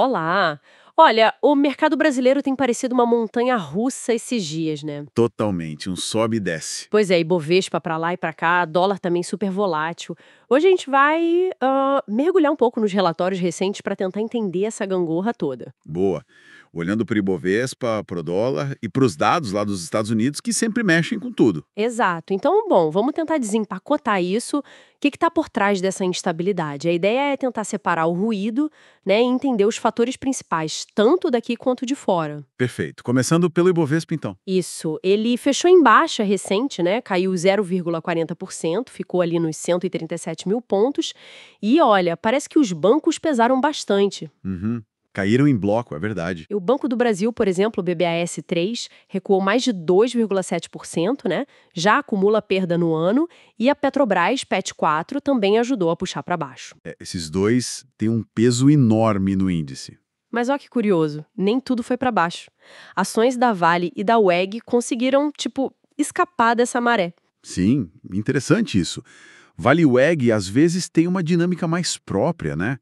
Olá! Olha, o mercado brasileiro tem parecido uma montanha-russa esses dias, né? Totalmente, um sobe e desce. Pois é, Ibovespa pra lá e pra cá, dólar também super volátil. Hoje a gente vai mergulhar um pouco nos relatórios recentes para tentar entender essa gangorra toda. Boa. Olhando para o Ibovespa, para o dólar e para os dados lá dos Estados Unidos que sempre mexem com tudo. Exato. Então, bom, vamos tentar desempacotar isso. O que está por trás dessa instabilidade? A ideia é tentar separar o ruído, né, e entender os fatores principais, tanto daqui quanto de fora. Perfeito. Começando pelo Ibovespa, então. Isso. Ele fechou em baixa recente, né? Caiu 0,40%, ficou ali nos 137 mil pontos. E olha, parece que os bancos pesaram bastante. Uhum. Caíram em bloco, é verdade. E o Banco do Brasil, por exemplo, o BBAS3, recuou mais de 2,7%, né? Já acumula perda no ano. E a Petrobras, PET4, também ajudou a puxar para baixo. Esses dois têm um peso enorme no índice. Mas olha que curioso, nem tudo foi para baixo. Ações da Vale e da WEG conseguiram, escapar dessa maré. Sim, interessante isso. Vale e WEG às vezes têm uma dinâmica mais própria, né?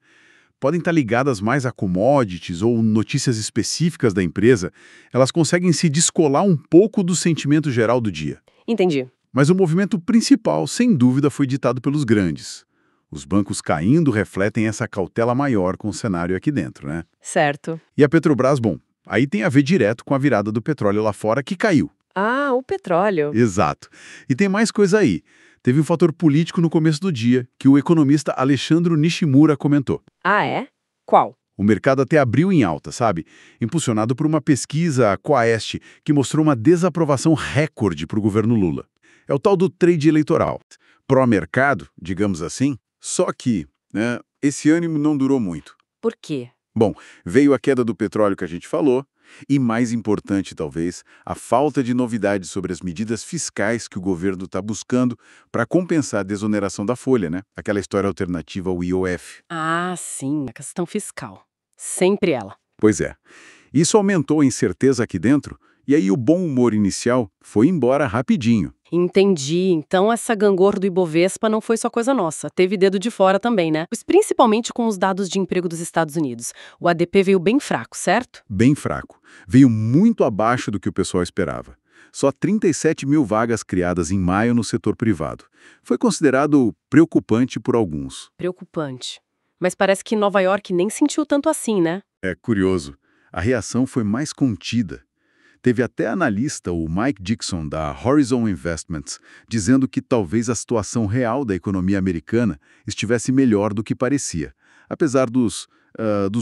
Podem estar ligadas mais a commodities ou notícias específicas da empresa. Elas conseguem se descolar um pouco do sentimento geral do dia. Entendi. Mas o movimento principal, sem dúvida, foi ditado pelos grandes. Os bancos caindo refletem essa cautela maior com o cenário aqui dentro, né? Certo. E a Petrobras, bom, aí tem a ver direto com a virada do petróleo lá fora que caiu. Ah, o petróleo. Exato. E tem mais coisa aí. Teve um fator político no começo do dia que o economista Alexandre Nishimura comentou. Ah, é? Qual? O mercado até abriu em alta, sabe? Impulsionado por uma pesquisa Quaest que mostrou uma desaprovação recorde para o governo Lula. É o tal do trade eleitoral. Pró-mercado, digamos assim. Só que, né, esse ânimo não durou muito. Por quê? Bom, veio a queda do petróleo que a gente falou, e mais importante talvez, a falta de novidades sobre as medidas fiscais que o governo está buscando para compensar a desoneração da folha, né? Aquela história alternativa ao IOF. Ah, sim, a questão fiscal. Sempre ela. Pois é. Isso aumentou a incerteza aqui dentro, e aí o bom humor inicial foi embora rapidinho. Entendi. Então essa gangorra do Ibovespa não foi só coisa nossa. Teve dedo de fora também, né? Mas principalmente com os dados de emprego dos Estados Unidos. O ADP veio bem fraco, certo? Bem fraco. Veio muito abaixo do que o pessoal esperava. Só 37 mil vagas criadas em maio no setor privado. Foi considerado preocupante por alguns. Preocupante. Mas parece que Nova York nem sentiu tanto assim, né? É curioso. A reação foi mais contida. Teve até analista, o Mike Dixon, da Horizon Investments, dizendo que talvez a situação real da economia americana estivesse melhor do que parecia, apesar dos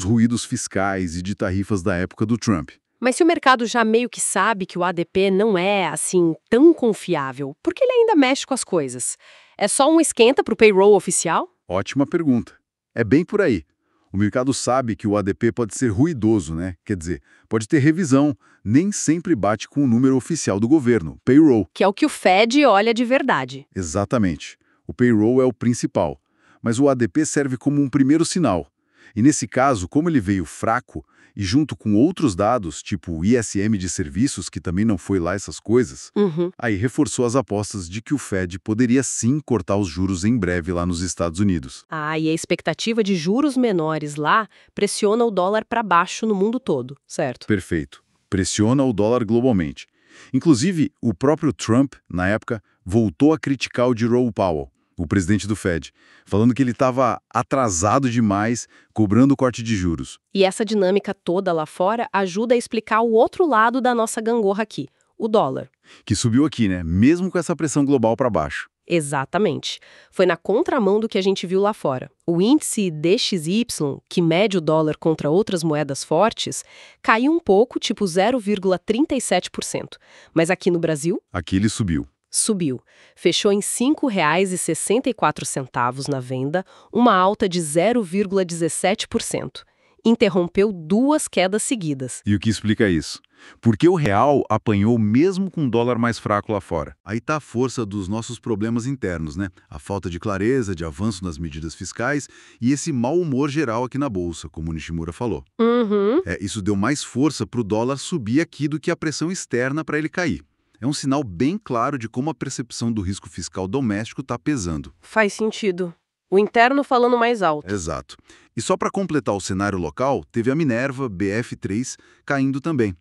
ruídos fiscais e de tarifas da época do Trump. Mas se o mercado já meio que sabe que o ADP não é, assim, tão confiável, por que ele ainda mexe com as coisas? É só um esquenta pro payroll oficial? Ótima pergunta. É bem por aí. O mercado sabe que o ADP pode ser ruidoso, né? Quer dizer, pode ter revisão, nem sempre bate com o número oficial do governo, payroll. Que é o que o Fed olha de verdade. Exatamente. O payroll é o principal, mas o ADP serve como um primeiro sinal. E nesse caso, como ele veio fraco, e junto com outros dados, tipo o ISM de serviços, que também não foi lá essas coisas, Uhum. aí reforçou as apostas de que o Fed poderia sim cortar os juros em breve lá nos Estados Unidos. Ah, e a expectativa de juros menores lá pressiona o dólar para baixo no mundo todo, certo? Perfeito. Pressiona o dólar globalmente. Inclusive, o próprio Trump, na época, voltou a criticar o Jerome Powell, o presidente do Fed, falando que ele estava atrasado demais, cobrando o corte de juros. E essa dinâmica toda lá fora ajuda a explicar o outro lado da nossa gangorra aqui, o dólar. Que subiu aqui, né? Mesmo com essa pressão global para baixo. Exatamente. Foi na contramão do que a gente viu lá fora. O índice DXY, que mede o dólar contra outras moedas fortes, caiu um pouco, tipo 0,37%. Mas aqui no Brasil, Aqui ele subiu. subiu. Fechou em R$ 5,64 na venda, uma alta de 0,17%. Interrompeu duas quedas seguidas. E o que explica isso? Porque o real apanhou mesmo com o dólar mais fraco lá fora. Aí está a força dos nossos problemas internos, né? A falta de clareza, de avanço nas medidas fiscais e esse mau humor geral aqui na Bolsa, como o Nishimura falou. Uhum. Isso deu mais força para o dólar subir aqui do que a pressão externa para ele cair. É um sinal bem claro de como a percepção do risco fiscal doméstico está pesando. Faz sentido. O interno falando mais alto. Exato. E só para completar o cenário local, teve a Minerva BF3 caindo também.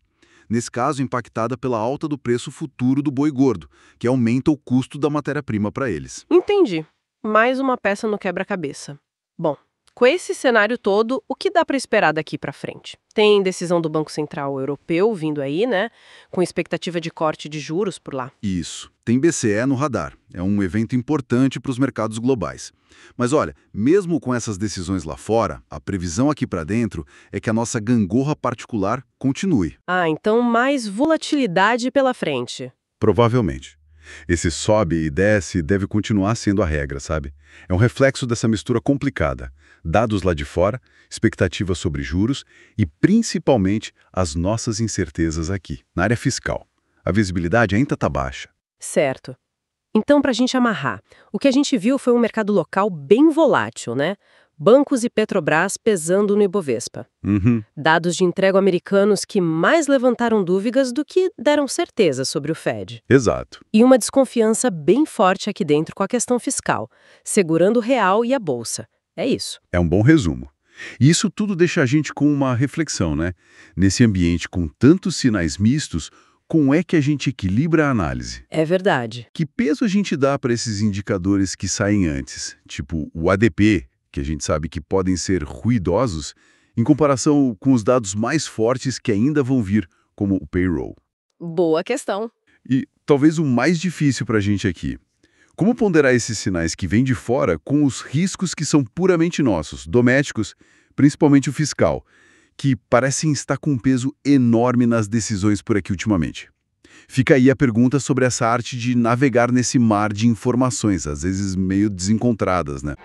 Nesse caso, impactada pela alta do preço futuro do boi gordo, que aumenta o custo da matéria-prima para eles. Entendi. Mais uma peça no quebra-cabeça. Bom, com esse cenário todo, o que dá para esperar daqui para frente? Tem decisão do Banco Central Europeu vindo aí, né? Com expectativa de corte de juros por lá. Isso. Tem BCE no radar. É um evento importante para os mercados globais. Mas olha, mesmo com essas decisões lá fora, a previsão aqui para dentro é que a nossa gangorra particular continue. Ah, então mais volatilidade pela frente. Provavelmente. Esse sobe e desce deve continuar sendo a regra, sabe? É um reflexo dessa mistura complicada. Dados lá de fora, expectativas sobre juros e, principalmente, as nossas incertezas aqui, na área fiscal. A visibilidade ainda está baixa. Certo. Então, para a gente amarrar, o que a gente viu foi um mercado local bem volátil, né? Bancos e Petrobras pesando no Ibovespa. Dados de entrega americanos que mais levantaram dúvidas do que deram certeza sobre o Fed. Exato. E uma desconfiança bem forte aqui dentro com a questão fiscal, segurando o real e a bolsa. É isso. É um bom resumo. E isso tudo deixa a gente com uma reflexão, né? Nesse ambiente com tantos sinais mistos, como é que a gente equilibra a análise? É verdade. Que peso a gente dá para esses indicadores que saem antes, tipo o ADP, que a gente sabe que podem ser ruidosos, em comparação com os dados mais fortes que ainda vão vir, como o payroll? Boa questão. E talvez o mais difícil para a gente aqui. Como ponderar esses sinais que vêm de fora com os riscos que são puramente nossos, domésticos, principalmente o fiscal, que parecem estar com um peso enorme nas decisões por aqui ultimamente? Fica aí a pergunta sobre essa arte de navegar nesse mar de informações, às vezes meio desencontradas, né?